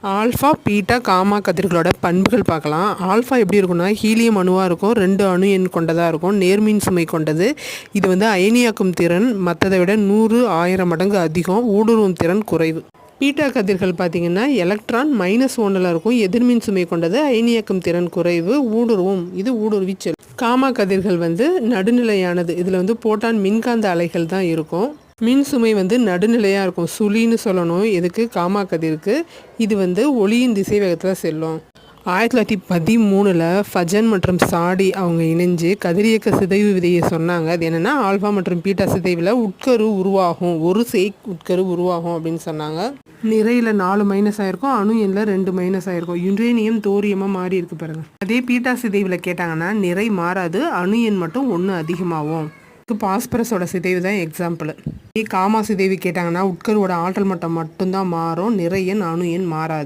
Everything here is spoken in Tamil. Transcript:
ஆல்ஃபா, பீட்டா, காமா கதிர்களோட பண்புகள் பார்க்கலாம். ஆல்ஃபா எப்படி இருக்குன்னா ஹீலியம் அணுவாக இருக்கும், 2 அணு எண் கொண்டதாக இருக்கும், நேர்மின் சுமை கொண்டது. இது வந்து அயனியாக்கும் திறன் மற்றதை விட 100 1000 மடங்கு அதிகம், ஊடுருவும் திறன் குறைவு. பீட்டா கதிர்கள் பார்த்திங்கன்னா எலக்ட்ரான் -1 இருக்கும், எதிர்மின் சுமை கொண்டது, அயனியாக்கும் திறன் குறைவு, ஊடுருவும், இது ஊடுருவி செல்லும். காமா கதிர்கள் வந்து நடுநிலையானது, இதில் வந்து போட்டான் மின்காந்த அலைகள் தான் இருக்கும். மின் சுமை வந்து நடுநிலையாக இருக்கும், சுழின்னு சொல்லணும் எதுக்கு, காமா கதிருக்கு. இது வந்து ஒளியின் திசை வேகத்தில் செல்லும். 1913 ஃபஜன் மற்றும் சாடி அவங்க இணைஞ்சு கதிரியக்க சிதைவு விதியை சொன்னாங்க. அது என்னென்னா ஆல்ஃபா மற்றும் பீட்டா சிதைவில் உட்கரு உருவாகும், ஒரு உட்கரு உருவாகும் அப்படின்னு சொன்னாங்க. நிறையில் 4 மைனஸ் ஆகிருக்கும், அணு எண்ணில் 2 மைனஸ் ஆகிருக்கும். யுரேனியம் தோரியமாக மாறி இருக்கு பாருங்க. அதே பீட்டா சிதைவில் கேட்டாங்கன்னா நிறை மாறாது, அணு எண் மட்டும் 1 அதிகமாகும். பாஸ்பரஸோட சிதைவு தான் எக்ஸாம்பிள். காமா சிதைவு கேட்டாங்கன்னா உட்கருவோட ஆற்றல் மட்டம் மட்டும்தான் மாறும், நிறை எண் அணு எண் மாறாது.